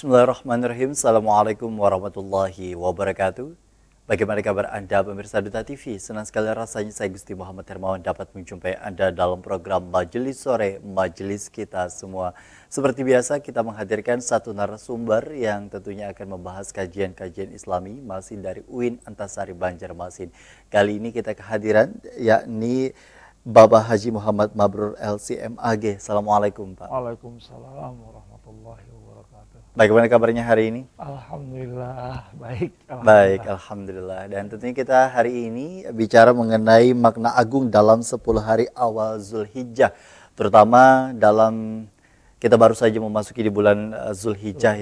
Bismillahirrahmanirrahim. Assalamualaikum warahmatullahi wabarakatuh. Bagaimana kabar Anda pemirsa Duta TV? Senang sekali rasanya saya Gusti Muhammad Hermawan dapat menjumpai Anda dalam program Majelis Sore, Majelis Kita Semua. Seperti biasa kita menghadirkan satu narasumber yang tentunya akan membahas kajian-kajian Islami masih dari UIN Antasari Banjarmasin. Kali ini kita kehadiran yakni Bapak Haji Muhammad Mabrur LCMAG. Assalamualaikum Pak. Waalaikumsalam warahmatullahi wabarakatuh. Bagaimana kabarnya hari ini? Alhamdulillah, baik. Baik, Alhamdulillah. Dan tentunya kita hari ini bicara mengenai makna agung dalam 10 hari awal Zulhijjah. Terutama dalam, kita baru saja memasuki di bulan Zulhijjah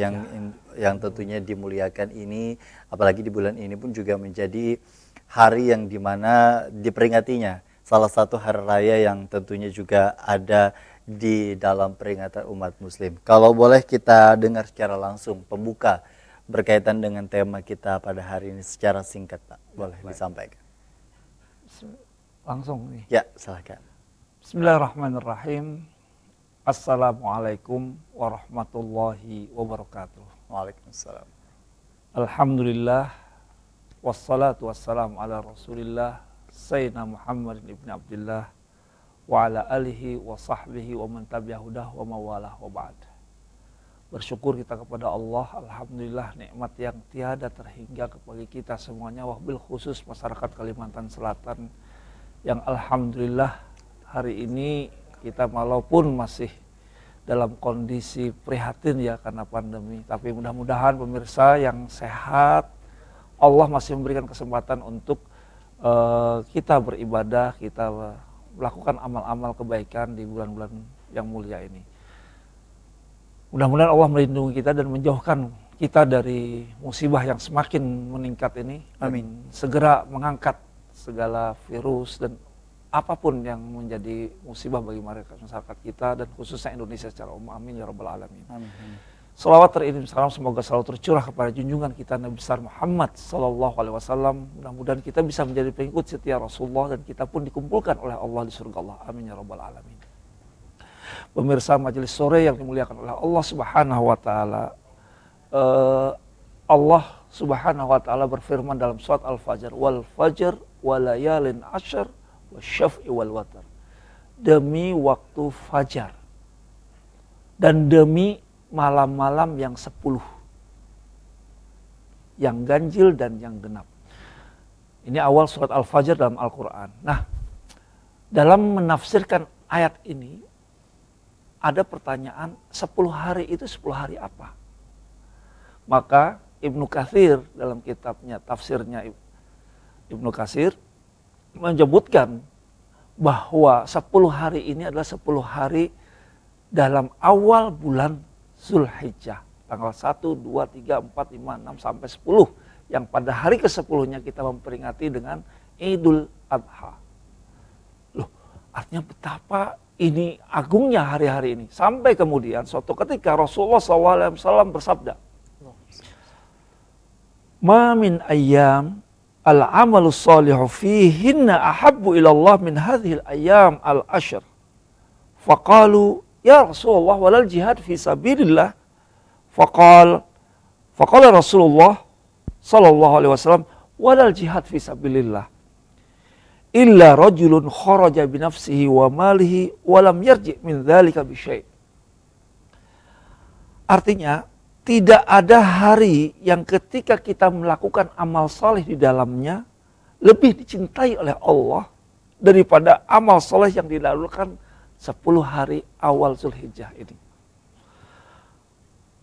yang tentunya dimuliakan ini. Apalagi di bulan ini pun juga menjadi hari yang dimana diperingatinya. Salah satu hari raya yang tentunya juga ada di dalam peringatan umat muslim. Kalau boleh kita dengar secara langsung pembuka berkaitan dengan tema kita pada hari ini secara singkat Pak. Boleh disampaikan. Langsung nih. Ya, silakan. Bismillahirrahmanirrahim. Assalamualaikum warahmatullahi wabarakatuh. Waalaikumsalam. Alhamdulillah. Wassalatu wassalamu ala rasulillah Sayyidina Muhammad ibn Abdullah wa ala alihi wa sahbihi wa man tabi'ahudah wa mawalah wa ba'd. Bersyukur kita kepada Allah, alhamdulillah nikmat yang tiada terhingga kepada kita semuanya, wabil khusus masyarakat Kalimantan Selatan yang alhamdulillah hari ini kita walaupun masih dalam kondisi prihatin ya karena pandemi, tapi mudah-mudahan pemirsa yang sehat, Allah masih memberikan kesempatan untuk kita beribadah, kita melakukan amal-amal kebaikan di bulan-bulan yang mulia ini. Mudah-mudahan Allah melindungi kita dan menjauhkan kita dari musibah yang semakin meningkat ini. Amin. Segera mengangkat segala virus dan apapun yang menjadi musibah bagi masyarakat kita dan khususnya Indonesia secara umum. Amin ya rabbal alamin. Amin. Salawat teririm salam semoga selalu tercurah kepada junjungan kita Nabi besar Muhammad sallallahu alaihi wasallam. Mudah-mudahan kita bisa menjadi pengikut setia Rasulullah dan kita pun dikumpulkan oleh Allah di surga Allah. Amin ya rabbal alamin. Pemirsa majelis sore yang dimuliakan oleh Allah Subhanahu wa taala. Allah Subhanahu wa taala berfirman dalam surat Al-Fajr, "Wal fajr wa layalin ashr wasyaf'i wal watar." Demi waktu fajar dan demi malam-malam yang 10, yang ganjil dan yang genap. Ini awal surat Al-Fajr dalam Al-Quran. Nah, dalam menafsirkan ayat ini, ada pertanyaan, 10 hari itu 10 hari apa? Maka Ibnu Katsir dalam kitabnya, tafsirnya Ibnu Katsir, menyebutkan bahwa 10 hari ini adalah 10 hari dalam awal bulan Zulhijjah, tanggal 1, 2, 3, 4, 5, 6, sampai 10. Yang pada hari ke-10-nya kita memperingati dengan Idul Adha. Loh, artinya betapa ini agungnya hari-hari ini. Sampai kemudian suatu ketika Rasulullah SAW bersabda, "Ma min ayyam al-amalu salihu fihinna ahabbu ilallah min hadhil ayyam al-ashr." Faqalu, "Ya Rasulullah, walal jihad fi sabilillah." Faqala Rasulullah sallallahu alaihi wasallam, "Walal jihad fi sabilillah illa rajulun kharaja bi nafsihi wa malihi wa lam yarji min dzalika bi syai'." Artinya, tidak ada hari yang ketika kita melakukan amal saleh di dalamnya lebih dicintai oleh Allah daripada amal saleh yang dilakukan 10 hari awal Zulhijjah ini.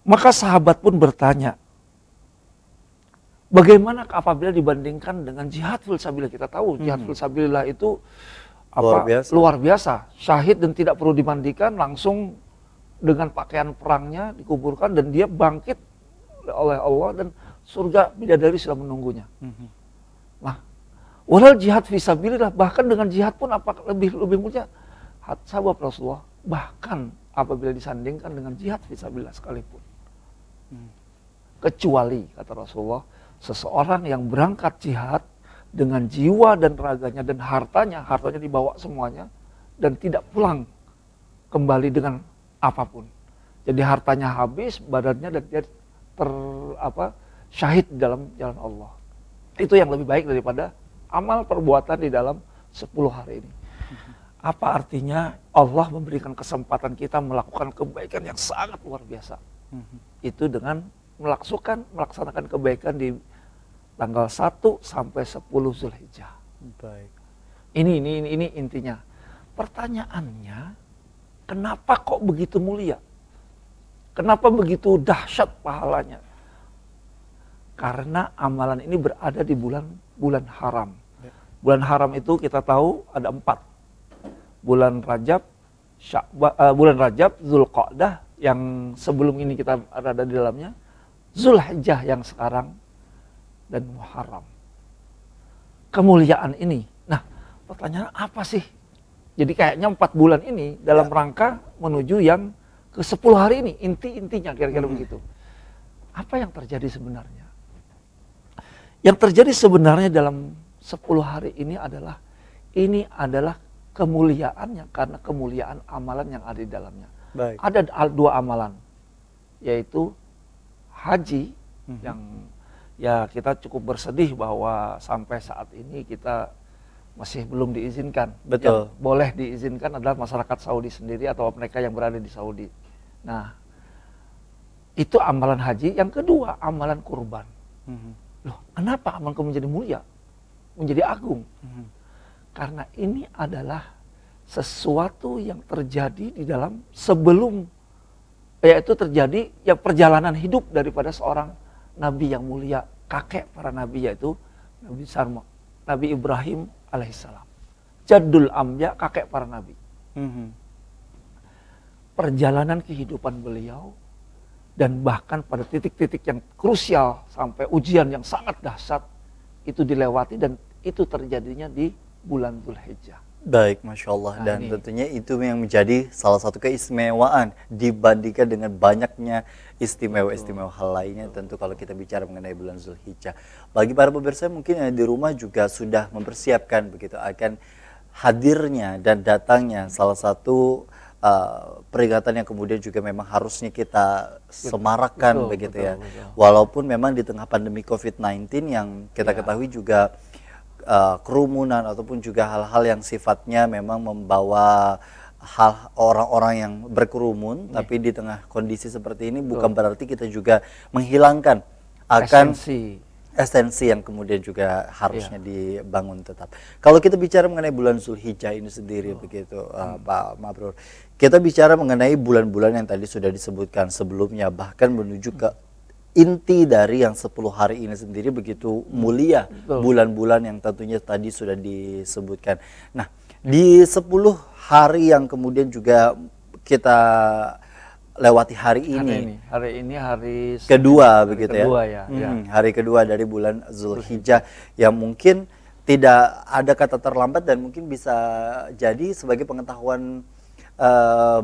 Maka sahabat pun bertanya, bagaimana apabila dibandingkan dengan jihad fisabilillah? Kita tahu jihad fisabilillah itu luar biasa. Syahid dan tidak perlu dimandikan, langsung dengan pakaian perangnya dikuburkan dan dia bangkit oleh Allah dan surga bidadari sudah menunggunya. Nah, walal jihad fisabilillah, bahkan dengan jihad pun apa lebih mulia? Sahabat Rasulullah, bahkan apabila disandingkan dengan jihad fisabilillah sekalipun. Kecuali, kata Rasulullah, seseorang yang berangkat jihad dengan jiwa dan raganya dan hartanya dibawa semuanya dan tidak pulang kembali dengan apapun. Jadi hartanya habis, badannya dan dia syahid dalam jalan Allah. Itu yang lebih baik daripada amal perbuatan di dalam 10 hari ini. Apa artinya Allah memberikan kesempatan kita melakukan kebaikan yang sangat luar biasa. Itu dengan melaksanakan kebaikan di tanggal 1 sampai 10 Zulhijjah. Baik. Ini intinya. Pertanyaannya, kenapa kok begitu mulia? Kenapa begitu dahsyat pahalanya? Karena amalan ini berada di bulan haram. Bulan haram itu kita tahu ada 4. Bulan Rajab, Zulqa'dah yang sebelum ini kita ada di dalamnya, Zulhijjah yang sekarang, dan Muharram. Kemuliaan ini. Nah, pertanyaan apa sih? Jadi kayaknya 4 bulan ini dalam rangka menuju yang ke 10 hari ini. Intinya kira-kira begitu. Apa yang terjadi sebenarnya? Yang terjadi sebenarnya dalam 10 hari ini adalah kemuliaannya karena kemuliaan amalan yang ada di dalamnya. Baik. Ada 2 amalan, yaitu haji yang ya kita cukup bersedih bahwa sampai saat ini kita masih belum diizinkan. Betul. Yang boleh diizinkan adalah masyarakat Saudi sendiri atau mereka yang berada di Saudi. Nah, itu amalan haji. Yang kedua, amalan kurban. Loh, kenapa amalku menjadi mulia? Menjadi agung? Karena ini adalah sesuatu yang terjadi di dalam sebelum, yaitu terjadi ya perjalanan hidup daripada seorang nabi yang mulia, kakek para nabi, yaitu Nabi Ibrahim alaihissalam. Jaddul Ambiya, kakek para nabi. Perjalanan kehidupan beliau dan bahkan pada titik-titik yang krusial sampai ujian yang sangat dahsyat itu dilewati dan itu terjadinya di bulan Zulhijjah. Baik, Masya Allah. Nah, Dan ini. tentunya itu yang menjadi salah satu keistimewaan dibandingkan dengan banyaknya istimewa-istimewa hal lainnya. Tentu kalau kita bicara mengenai bulan Zulhijjah. Bagi para pemirsa mungkin yang di rumah juga sudah mempersiapkan begitu akan hadirnya dan datangnya salah satu peringatan yang kemudian juga memang harusnya kita semarakkan begitu ya. Walaupun memang di tengah pandemi COVID-19 yang kita ketahui juga kerumunan ataupun juga hal-hal yang sifatnya memang membawa hal orang-orang yang berkerumun, tapi di tengah kondisi seperti ini bukan berarti kita juga menghilangkan akan esensi yang kemudian juga harusnya dibangun tetap. Kalau kita bicara mengenai bulan Zulhijjah ini sendiri begitu Pak Mabrur, kita bicara mengenai bulan-bulan yang tadi sudah disebutkan sebelumnya, bahkan menuju ke inti dari yang 10 hari ini sendiri begitu mulia bulan-bulan yang tentunya tadi sudah disebutkan. Nah, di 10 hari yang kemudian juga kita lewati hari ini hari kedua begitu ya. Hari kedua dari bulan Zulhijjah yang mungkin tidak ada kata terlambat dan mungkin bisa jadi sebagai pengetahuan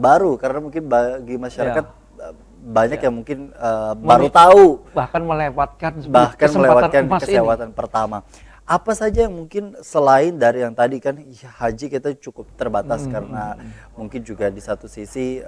baru karena mungkin bagi masyarakat banyak yang mungkin baru tahu bahkan melewatkan kesempatan pertama. Apa saja yang mungkin selain dari yang tadi kan haji kita cukup terbatas karena mungkin juga di satu sisi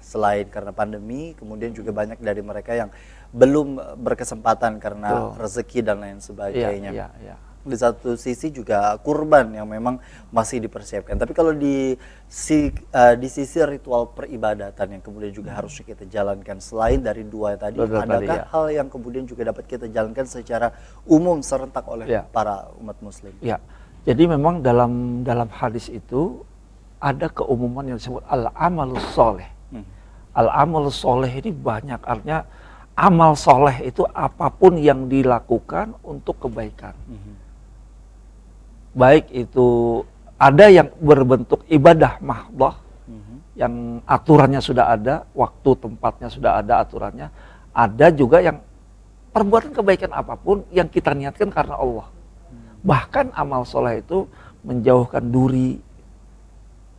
selain karena pandemi kemudian juga banyak dari mereka yang belum berkesempatan karena rezeki dan lain sebagainya. Di satu sisi juga kurban yang memang masih dipersiapkan. Tapi kalau di sisi ritual peribadatan yang kemudian juga harusnya kita jalankan selain dari 2 tadi, adakah hal yang kemudian juga dapat kita jalankan secara umum serentak oleh para umat muslim? Ya. Jadi memang dalam hadis itu ada keumuman yang disebut al-amalus soleh. Al-amalus soleh ini banyak, artinya amal soleh itu apapun yang dilakukan untuk kebaikan. Baik itu ada yang berbentuk ibadah mahdhah, yang aturannya sudah ada, waktu tempatnya sudah ada aturannya. Ada juga yang perbuatan kebaikan apapun yang kita niatkan karena Allah. Bahkan amal soleh itu menjauhkan duri.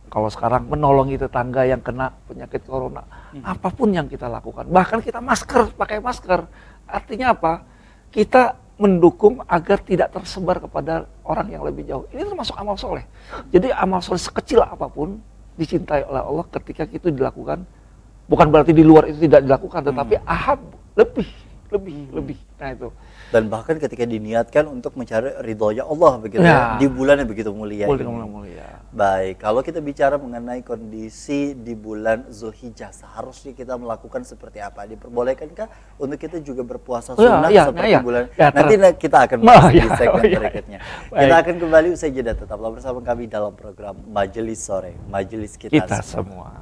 Kalau sekarang menolongi tetangga yang kena penyakit corona. Apapun yang kita lakukan. Bahkan kita pakai masker. Artinya apa? Kita mendukung agar tidak tersebar kepada orang yang lebih jauh. Ini termasuk amal soleh. Jadi amal soleh sekecil apapun dicintai oleh Allah ketika itu dilakukan. Bukan berarti di luar itu tidak dilakukan, tetapi lebih lebih. Nah itu. Dan bahkan ketika diniatkan untuk mencari ridhonya Allah begitu Ya. di bulan yang begitu mulia Boleh ini. mulia. Baik, kalau kita bicara mengenai kondisi di bulan Zulhijjah, seharusnya kita melakukan seperti apa? Diperbolehkankah untuk kita juga berpuasa Oh, ya, sunnah ya, seperti ya. bulan? Ya, Nanti kita akan Oh, bahas di ya, segmen oh, ya. berikutnya. Baik. Kita akan kembali usai jeda, tetaplah bersama kami dalam program Majelis Sore, Majelis Kita, Kita semua.